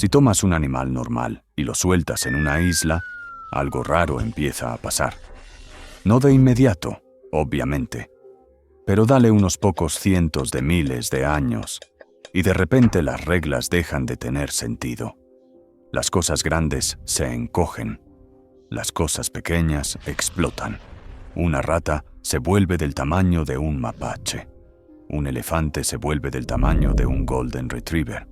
Si tomas un animal normal y lo sueltas en una isla, algo raro empieza a pasar. No de inmediato, obviamente, pero dale unos pocos cientos de miles de años y de repente las reglas dejan de tener sentido. Las cosas grandes se encogen, las cosas pequeñas explotan. Una rata se vuelve del tamaño de un mapache. Un elefante se vuelve del tamaño de un golden retriever.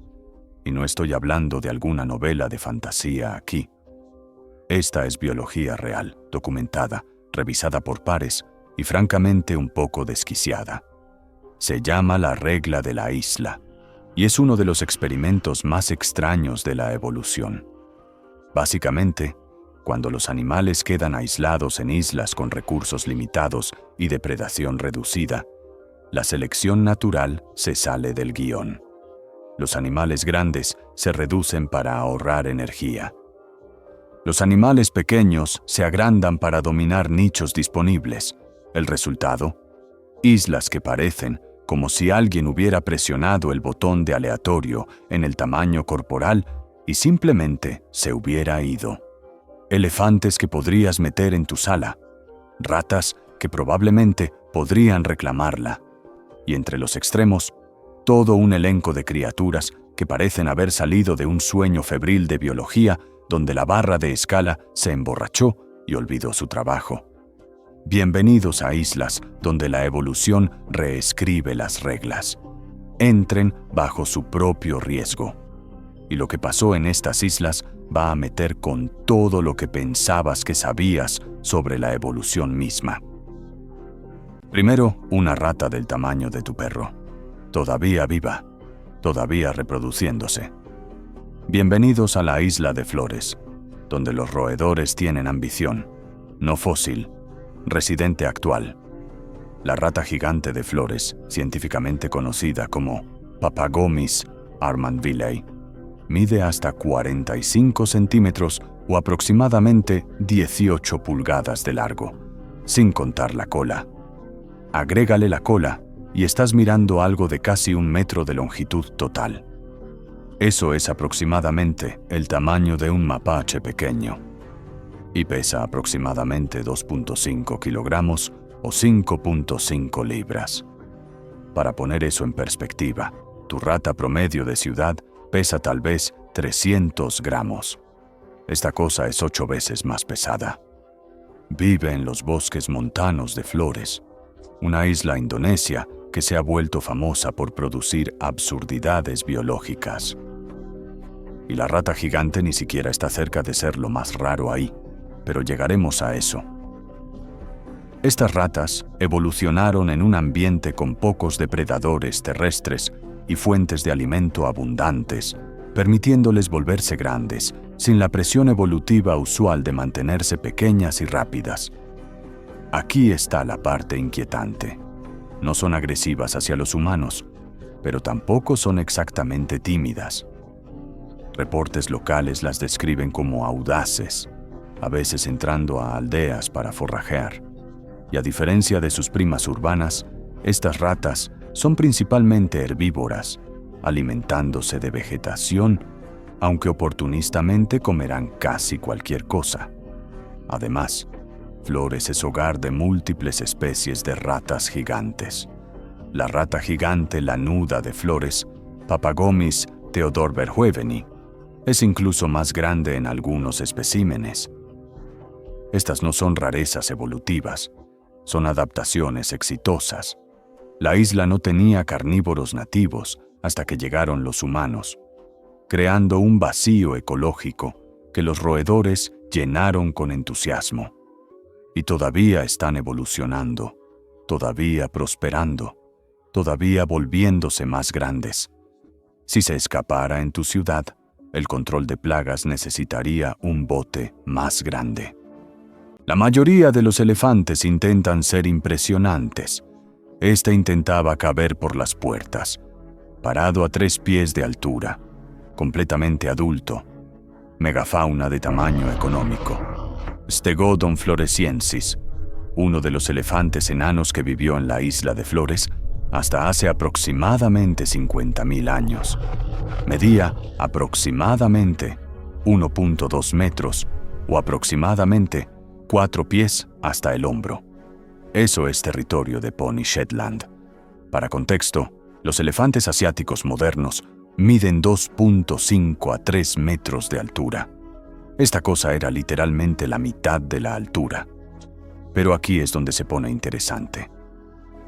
Y no estoy hablando de alguna novela de fantasía aquí. Esta es biología real, documentada, revisada por pares y francamente un poco desquiciada. Se llama la regla de la isla y es uno de los experimentos más extraños de la evolución. Básicamente, cuando los animales quedan aislados en islas con recursos limitados y depredación reducida, la selección natural se sale del guión. Los animales grandes se reducen para ahorrar energía. Los animales pequeños se agrandan para dominar nichos disponibles. El resultado: islas que parecen como si alguien hubiera presionado el botón de aleatorio en el tamaño corporal y simplemente se hubiera ido. Elefantes que podrías meter en tu sala. Ratas que probablemente podrían reclamarla. Y entre los extremos, todo un elenco de criaturas que parecen haber salido de un sueño febril de biología donde la barra de escala se emborrachó y olvidó su trabajo. Bienvenidos a islas donde la evolución reescribe las reglas. Entren bajo su propio riesgo. Y lo que pasó en estas islas va a meter con todo lo que pensabas que sabías sobre la evolución misma. Primero, una rata del tamaño de tu perro. Todavía viva, todavía reproduciéndose. Bienvenidos a la isla de Flores, donde los roedores tienen ambición, no fósil, residente actual. La rata gigante de Flores, científicamente conocida como Papagomys armandvillei, mide hasta 45 centímetros o aproximadamente 18 pulgadas de largo, sin contar la cola. Agrégale la cola y estás mirando algo de casi 1 metro de longitud total. Eso es aproximadamente el tamaño de un mapache pequeño. Y pesa aproximadamente 2.5 kilogramos o 5.5 libras. Para poner eso en perspectiva, tu rata promedio de ciudad pesa tal vez 300 gramos. Esta cosa es 8 veces más pesada. Vive en los bosques montanos de Flores, una isla indonesia que se ha vuelto famosa por producir absurdidades biológicas. Y la rata gigante ni siquiera está cerca de ser lo más raro ahí, pero llegaremos a eso. Estas ratas evolucionaron en un ambiente con pocos depredadores terrestres y fuentes de alimento abundantes, permitiéndoles volverse grandes, sin la presión evolutiva usual de mantenerse pequeñas y rápidas. Aquí está la parte inquietante. No son agresivas hacia los humanos, pero tampoco son exactamente tímidas. Reportes locales las describen como audaces, a veces entrando a aldeas para forrajear. Y a diferencia de sus primas urbanas, estas ratas son principalmente herbívoras, alimentándose de vegetación, aunque oportunistamente comerán casi cualquier cosa. Además, Flores es hogar de múltiples especies de ratas gigantes. La rata gigante lanuda de Flores, Papagomys theodorverhoeveni, es incluso más grande en algunos especímenes. Estas no son rarezas evolutivas, son adaptaciones exitosas. La isla no tenía carnívoros nativos hasta que llegaron los humanos, creando un vacío ecológico que los roedores llenaron con entusiasmo. Y todavía están evolucionando, todavía prosperando, todavía volviéndose más grandes. Si se escapara en tu ciudad, el control de plagas necesitaría un bote más grande. La mayoría de los elefantes intentan ser impresionantes. Este intentaba caber por las puertas, parado a 3 pies de altura, completamente adulto, megafauna de tamaño económico. Stegodon floresiensis, uno de los elefantes enanos que vivió en la isla de Flores, hasta hace aproximadamente 50.000 años. Medía aproximadamente 1.2 metros o aproximadamente 4 pies hasta el hombro. Eso es territorio de Pony Shetland. Para contexto, los elefantes asiáticos modernos miden 2.5 a 3 metros de altura. Esta cosa era literalmente la mitad de la altura. Pero aquí es donde se pone interesante.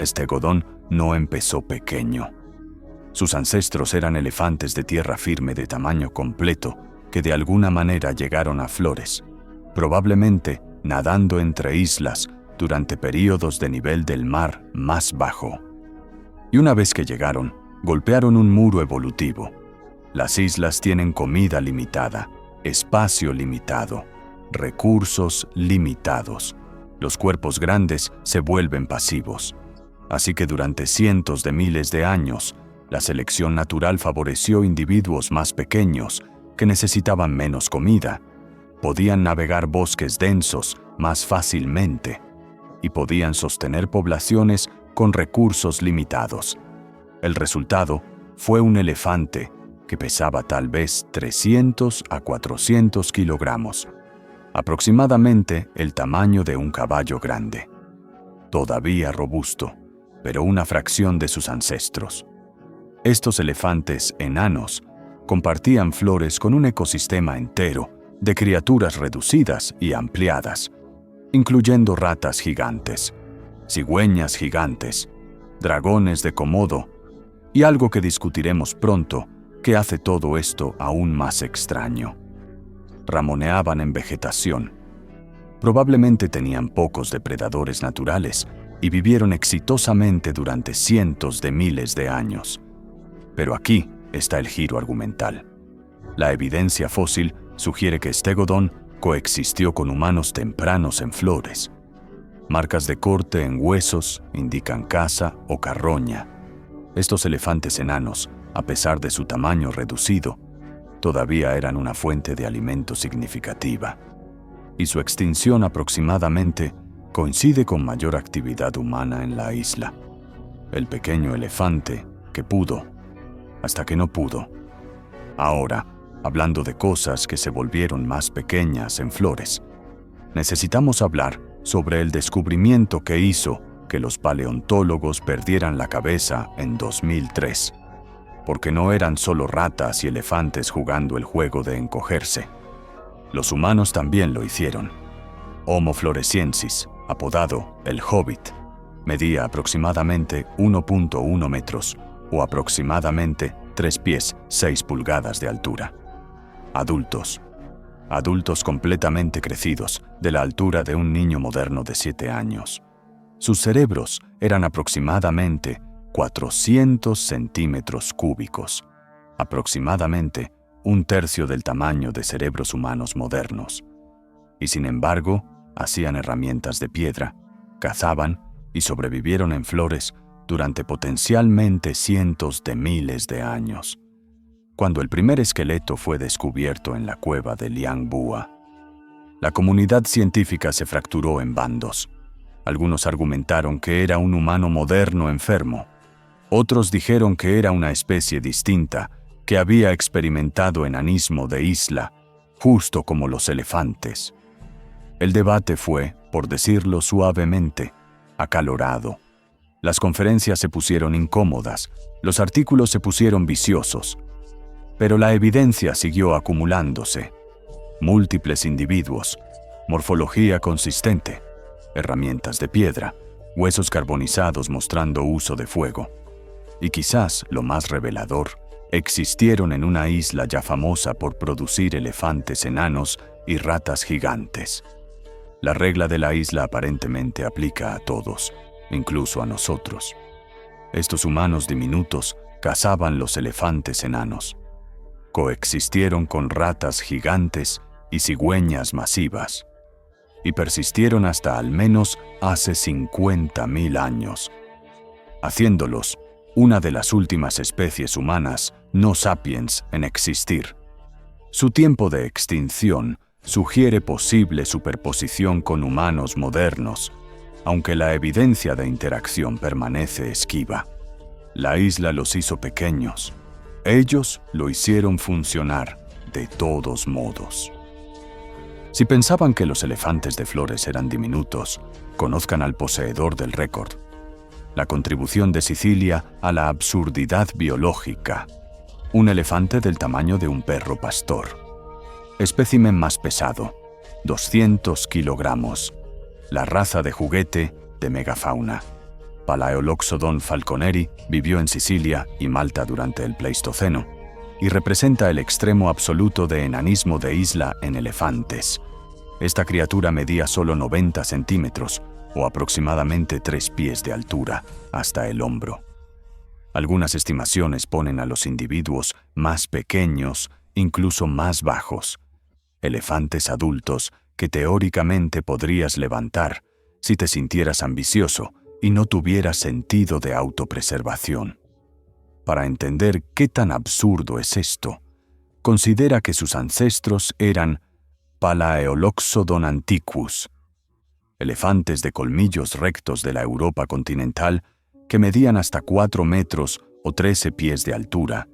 Stegodon no empezó pequeño. Sus ancestros eran elefantes de tierra firme de tamaño completo que de alguna manera llegaron a Flores, probablemente nadando entre islas durante períodos de nivel del mar más bajo. Y una vez que llegaron, golpearon un muro evolutivo. Las islas tienen comida limitada, espacio limitado, recursos limitados. Los cuerpos grandes se vuelven pasivos. Así que durante cientos de miles de años, la selección natural favoreció individuos más pequeños que necesitaban menos comida, podían navegar bosques densos más fácilmente y podían sostener poblaciones con recursos limitados. El resultado fue un elefante que pesaba tal vez 300 a 400 kilogramos, aproximadamente el tamaño de un caballo grande. Todavía robusto, pero una fracción de sus ancestros. Estos elefantes enanos compartían Flores con un ecosistema entero de criaturas reducidas y ampliadas, incluyendo ratas gigantes, cigüeñas gigantes, dragones de Komodo y algo que discutiremos pronto que hace todo esto aún más extraño. Ramoneaban en vegetación. Probablemente tenían pocos depredadores naturales y vivieron exitosamente durante cientos de miles de años. Pero aquí está el giro argumental. La evidencia fósil sugiere que Stegodon coexistió con humanos tempranos en Flores. Marcas de corte en huesos indican caza o carroña. Estos elefantes enanos, a pesar de su tamaño reducido, todavía eran una fuente de alimento significativa. Y su extinción aproximadamente coincide con mayor actividad humana en la isla. El pequeño elefante que pudo, hasta que no pudo. Ahora, hablando de cosas que se volvieron más pequeñas en Flores, necesitamos hablar sobre el descubrimiento que hizo que los paleontólogos perdieran la cabeza en 2003, porque no eran solo ratas y elefantes jugando el juego de encogerse. Los humanos también lo hicieron. Homo floresiensis, apodado el Hobbit, medía aproximadamente 1.1 metros o aproximadamente 3 pies 6 pulgadas de altura. Adultos completamente crecidos, de la altura de un niño moderno de 7 años. Sus cerebros eran aproximadamente 400 centímetros cúbicos, aproximadamente un tercio del tamaño de cerebros humanos modernos. Y sin embargo, hacían herramientas de piedra, cazaban y sobrevivieron en Flores durante potencialmente cientos de miles de años. Cuando el primer esqueleto fue descubierto en la cueva de Liangbua, la comunidad científica se fracturó en bandos. Algunos argumentaron que era un humano moderno enfermo. Otros dijeron que era una especie distinta que había experimentado enanismo de isla, justo como los elefantes. El debate fue, por decirlo suavemente, acalorado. Las conferencias se pusieron incómodas, los artículos se pusieron viciosos, pero la evidencia siguió acumulándose. Múltiples individuos, morfología consistente, herramientas de piedra, huesos carbonizados mostrando uso de fuego. Y quizás lo más revelador, existieron en una isla ya famosa por producir elefantes enanos y ratas gigantes. La regla de la isla aparentemente aplica a todos, incluso a nosotros. Estos humanos diminutos cazaban los elefantes enanos. Coexistieron con ratas gigantes y cigüeñas masivas, y persistieron hasta al menos hace 50.000 años, haciéndolos una de las últimas especies humanas no sapiens en existir. Su tiempo de extinción sugiere posible superposición con humanos modernos, aunque la evidencia de interacción permanece esquiva. La isla los hizo pequeños. Ellos lo hicieron funcionar de todos modos. Si pensaban que los elefantes de Flores eran diminutos, conozcan al poseedor del récord. La contribución de Sicilia a la absurdidad biológica. Un elefante del tamaño de un perro pastor. Espécimen más pesado, 200 kilogramos. La raza de juguete de megafauna. Palaeoloxodon falconeri vivió en Sicilia y Malta durante el Pleistoceno y representa el extremo absoluto de enanismo de isla en elefantes. Esta criatura medía solo 90 centímetros o aproximadamente 3 pies de altura hasta el hombro. Algunas estimaciones ponen a los individuos más pequeños, incluso más bajos. Elefantes adultos que teóricamente podrías levantar si te sintieras ambicioso y no tuvieras sentido de autopreservación. Para entender qué tan absurdo es esto, considera que sus ancestros eran Palaeoloxodon antiquus, elefantes de colmillos rectos de la Europa continental que medían hasta 4 metros o 13 pies de altura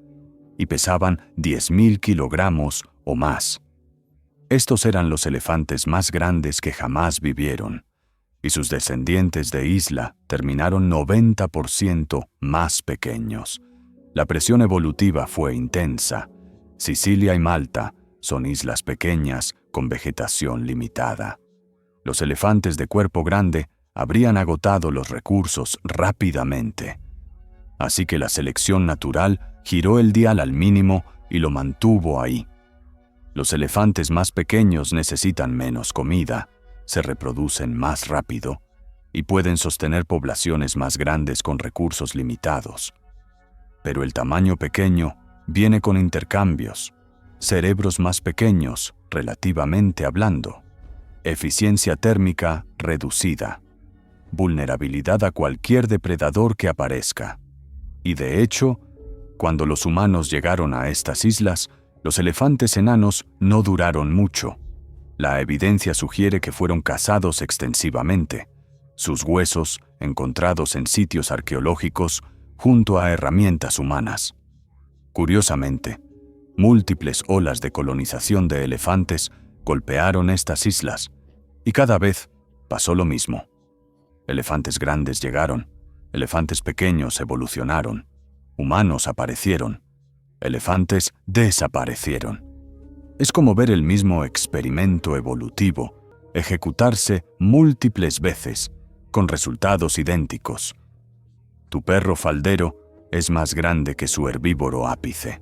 y pesaban 10.000 kilogramos o más. Estos eran los elefantes más grandes que jamás vivieron, y sus descendientes de isla terminaron 90% más pequeños. La presión evolutiva fue intensa. Sicilia y Malta son islas pequeñas con vegetación limitada. Los elefantes de cuerpo grande habrían agotado los recursos rápidamente. Así que la selección natural giró el dial al mínimo y lo mantuvo ahí. Los elefantes más pequeños necesitan menos comida, se reproducen más rápido y pueden sostener poblaciones más grandes con recursos limitados. Pero el tamaño pequeño viene con intercambios, cerebros más pequeños, relativamente hablando, eficiencia térmica reducida, vulnerabilidad a cualquier depredador que aparezca. Y de hecho, cuando los humanos llegaron a estas islas, los elefantes enanos no duraron mucho. La evidencia sugiere que fueron cazados extensivamente, sus huesos encontrados en sitios arqueológicos junto a herramientas humanas. Curiosamente, múltiples olas de colonización de elefantes golpearon estas islas, y cada vez pasó lo mismo. Elefantes grandes llegaron, elefantes pequeños evolucionaron, humanos aparecieron, elefantes desaparecieron. Es como ver el mismo experimento evolutivo ejecutarse múltiples veces, con resultados idénticos. Tu perro faldero es más grande que su herbívoro ápice.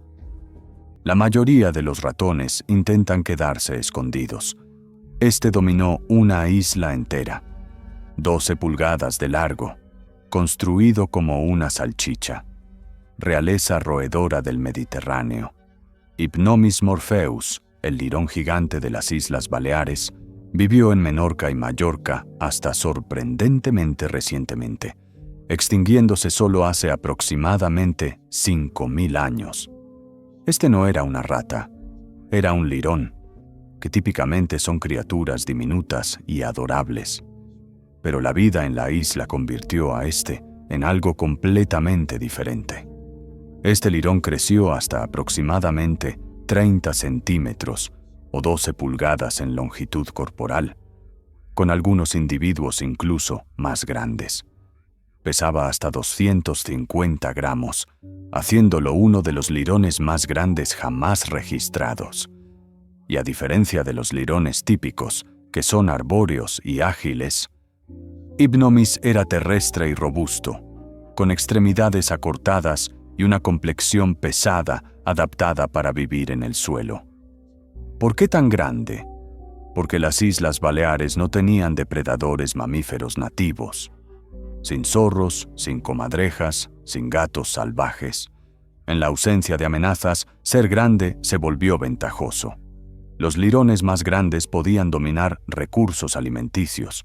La mayoría de los ratones intentan quedarse escondidos. Este dominó una isla entera, 12 pulgadas de largo, construido como una salchicha. Realeza roedora del Mediterráneo. Hypnomis morpheus, el lirón gigante de las Islas Baleares, vivió en Menorca y Mallorca hasta sorprendentemente recientemente, extinguiéndose solo hace aproximadamente 5.000 años. Este no era una rata, era un lirón, que típicamente son criaturas diminutas y adorables. Pero la vida en la isla convirtió a este en algo completamente diferente. Este lirón creció hasta aproximadamente 30 centímetros o 12 pulgadas en longitud corporal, con algunos individuos incluso más grandes. Pesaba hasta 250 gramos, haciéndolo uno de los lirones más grandes jamás registrados. Y a diferencia de los lirones típicos, que son arbóreos y ágiles, Hypnomis era terrestre y robusto, con extremidades acortadas y una complexión pesada adaptada para vivir en el suelo. ¿Por qué tan grande? Porque las Islas Baleares no tenían depredadores mamíferos nativos. Sin zorros, sin comadrejas, sin gatos salvajes. En la ausencia de amenazas, ser grande se volvió ventajoso. Los lirones más grandes podían dominar recursos alimenticios,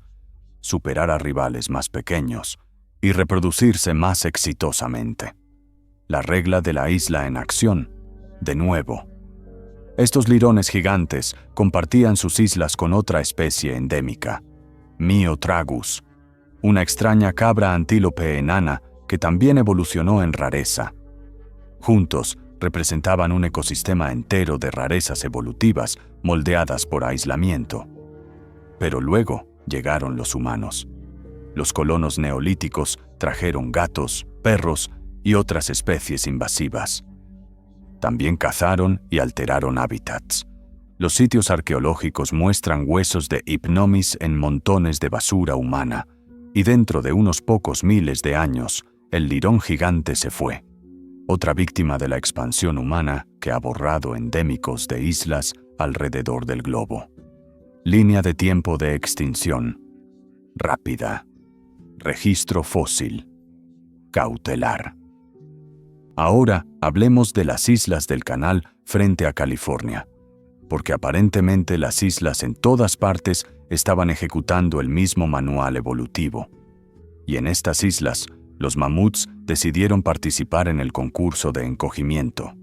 superar a rivales más pequeños y reproducirse más exitosamente. La regla de la isla en acción, de nuevo. Estos lirones gigantes compartían sus islas con otra especie endémica, Myotragus, una extraña cabra antílope enana que también evolucionó en rareza. Juntos, representaban un ecosistema entero de rarezas evolutivas moldeadas por aislamiento. Pero luego llegaron los humanos. Los colonos neolíticos trajeron gatos, perros y otras especies invasivas. También cazaron y alteraron hábitats. Los sitios arqueológicos muestran huesos de hipnomis en montones de basura humana, y dentro de unos pocos miles de años, el lirón gigante se fue. Otra víctima de la expansión humana que ha borrado endémicos de islas alrededor del globo. Línea de tiempo de extinción. Rápida. Registro fósil. Cautelar. Ahora hablemos de las islas del Canal frente a California, porque aparentemente las islas en todas partes estaban ejecutando el mismo manual evolutivo. Y en estas islas, los mamuts decidieron participar en el concurso de encogimiento.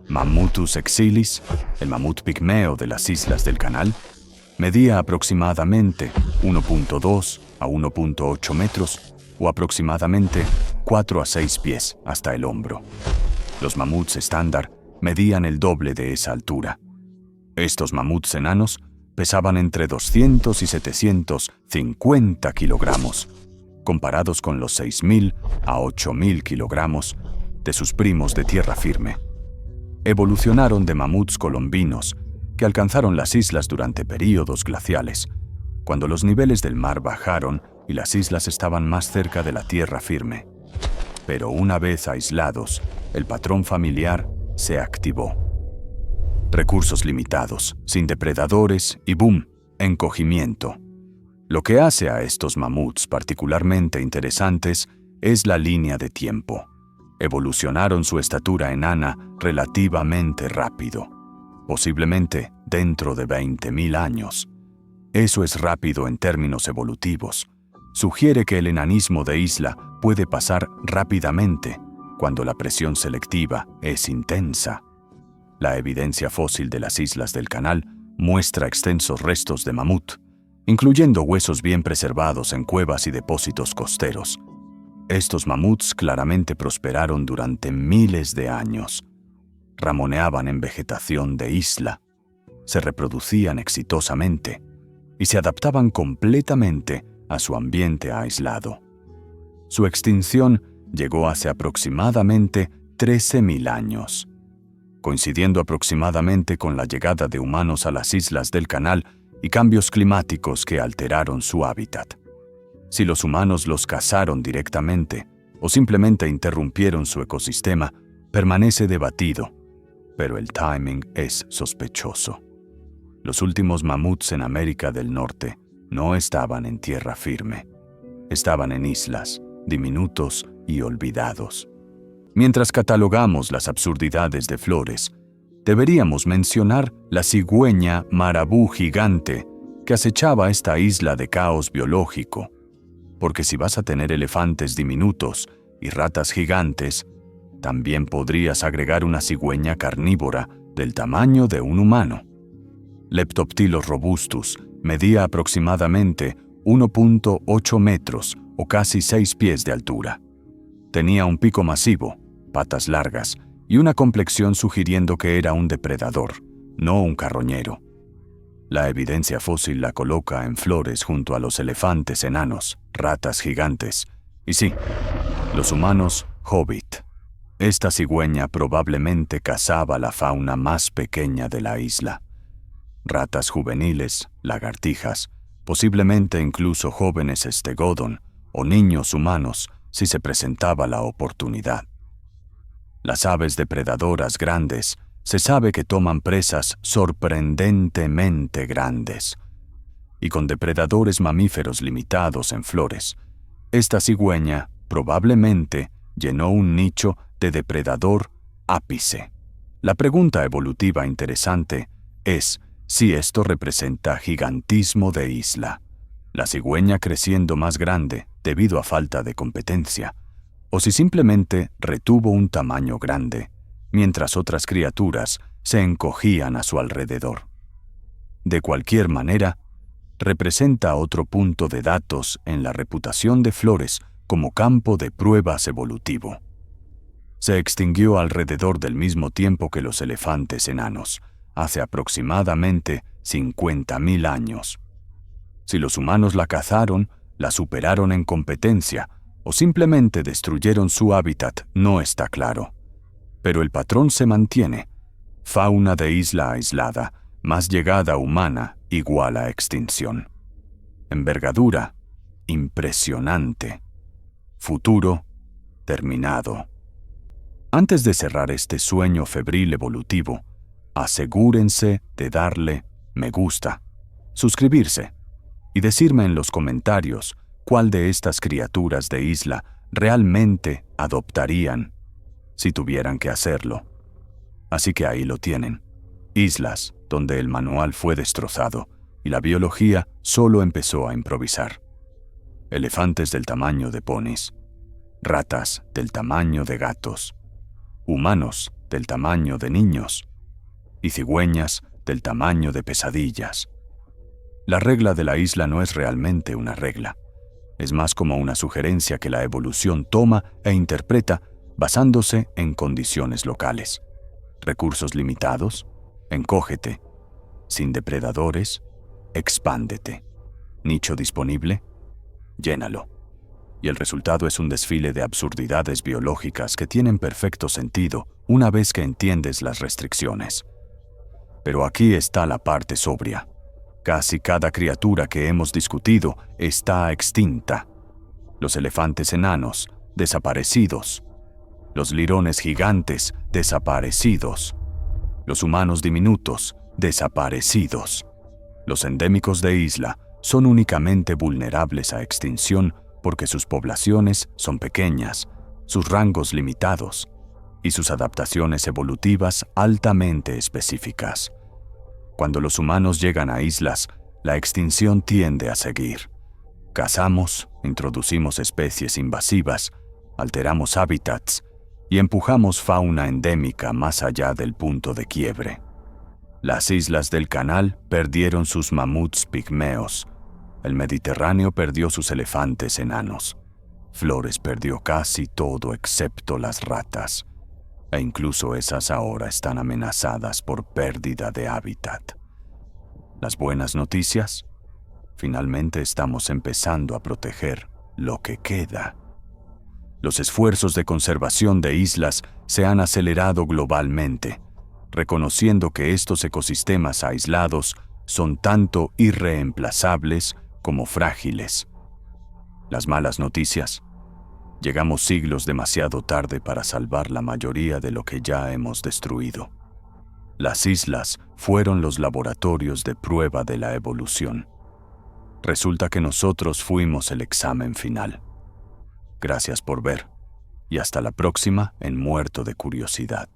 Mammutus exilis, el mamut pigmeo de las islas del Canal, medía aproximadamente 1.2 a 1.8 metros o aproximadamente 4 a 6 pies hasta el hombro. Los mamuts estándar medían el doble de esa altura. Estos mamuts enanos pesaban entre 200 y 750 kilogramos, comparados con los 6.000 a 8.000 kilogramos de sus primos de tierra firme. Evolucionaron de mamuts colombinos que alcanzaron las islas durante períodos glaciales, cuando los niveles del mar bajaron y las islas estaban más cerca de la tierra firme. Pero una vez aislados, el patrón familiar se activó. Recursos limitados, sin depredadores y ¡boom!, encogimiento. Lo que hace a estos mamuts particularmente interesantes es la línea de tiempo. Evolucionaron su estatura enana relativamente rápido, posiblemente dentro de 20.000 años. Eso es rápido en términos evolutivos. Sugiere que el enanismo de isla puede pasar rápidamente cuando la presión selectiva es intensa. La evidencia fósil de las islas del Canal muestra extensos restos de mamut, incluyendo huesos bien preservados en cuevas y depósitos costeros. Estos mamuts claramente prosperaron durante miles de años. Ramoneaban en vegetación de isla, se reproducían exitosamente y se adaptaban completamente a su ambiente aislado. Su extinción llegó hace aproximadamente 13.000 años, coincidiendo aproximadamente con la llegada de humanos a las islas del Canal y cambios climáticos que alteraron su hábitat. Si los humanos los cazaron directamente o simplemente interrumpieron su ecosistema, permanece debatido, pero el timing es sospechoso. Los últimos mamuts en América del Norte no estaban en tierra firme, estaban en islas, diminutos y olvidados. Mientras catalogamos las absurdidades de Flores, deberíamos mencionar la cigüeña marabú gigante que acechaba esta isla de caos biológico, porque si vas a tener elefantes diminutos y ratas gigantes, también podrías agregar una cigüeña carnívora del tamaño de un humano. Leptoptilos robustus medía aproximadamente 1.8 metros o casi 6 pies de altura. Tenía un pico masivo, patas largas y una complexión sugiriendo que era un depredador, no un carroñero. La evidencia fósil la coloca en Flores junto a los elefantes enanos, ratas gigantes y sí, los humanos hobbit. Esta cigüeña probablemente cazaba la fauna más pequeña de la isla. Ratas juveniles, lagartijas, posiblemente incluso jóvenes estegodon o niños humanos si se presentaba la oportunidad. Las aves depredadoras grandes se sabe que toman presas sorprendentemente grandes. Y con depredadores mamíferos limitados en Flores, esta cigüeña probablemente llenó un nicho de depredador ápice. La pregunta evolutiva interesante es si esto representa gigantismo de isla, la cigüeña creciendo más grande debido a falta de competencia, o si simplemente retuvo un tamaño grande, mientras otras criaturas se encogían a su alrededor. De cualquier manera, representa otro punto de datos en la reputación de Flores como campo de pruebas evolutivo. Se extinguió alrededor del mismo tiempo que los elefantes enanos, hace aproximadamente 50.000 años. Si los humanos la cazaron, la superaron en competencia o simplemente destruyeron su hábitat no está claro. Pero el patrón se mantiene. Fauna de isla aislada, más llegada humana igual a extinción. Envergadura, impresionante. Futuro, terminado. Antes de cerrar este sueño febril evolutivo, asegúrense de darle me gusta, suscribirse y decirme en los comentarios cuál de estas criaturas de isla realmente adoptarían si tuvieran que hacerlo. Así que ahí lo tienen. Islas donde el manual fue destrozado y la biología solo empezó a improvisar. Elefantes del tamaño de ponis, ratas del tamaño de gatos, humanos del tamaño de niños y cigüeñas del tamaño de pesadillas. La regla de la isla no es realmente una regla. Es más como una sugerencia que la evolución toma e interpreta basándose en condiciones locales. Recursos limitados, encógete. Sin depredadores, expándete. Nicho disponible, llénalo. Y el resultado es un desfile de absurdidades biológicas que tienen perfecto sentido una vez que entiendes las restricciones. Pero aquí está la parte sobria. Casi cada criatura que hemos discutido está extinta. Los elefantes enanos, desaparecidos. Los lirones gigantes, desaparecidos. Los humanos diminutos, desaparecidos. Los endémicos de isla son únicamente vulnerables a extinción porque sus poblaciones son pequeñas, sus rangos limitados y sus adaptaciones evolutivas altamente específicas. Cuando los humanos llegan a islas, la extinción tiende a seguir. Cazamos, introducimos especies invasivas, alteramos hábitats y empujamos fauna endémica más allá del punto de quiebre. Las islas del canal perdieron sus mamuts pigmeos. El Mediterráneo perdió sus elefantes enanos. Flores perdió casi todo excepto las ratas. E incluso esas ahora están amenazadas por pérdida de hábitat. Las buenas noticias: finalmente estamos empezando a proteger lo que queda. Los esfuerzos de conservación de islas se han acelerado globalmente, reconociendo que estos ecosistemas aislados son tanto irreemplazables como frágiles. Las malas noticias: llegamos siglos demasiado tarde para salvar la mayoría de lo que ya hemos destruido. Las islas fueron los laboratorios de prueba de la evolución. Resulta que nosotros fuimos el examen final. Gracias por ver, y hasta la próxima en Muerto de Curiosidad.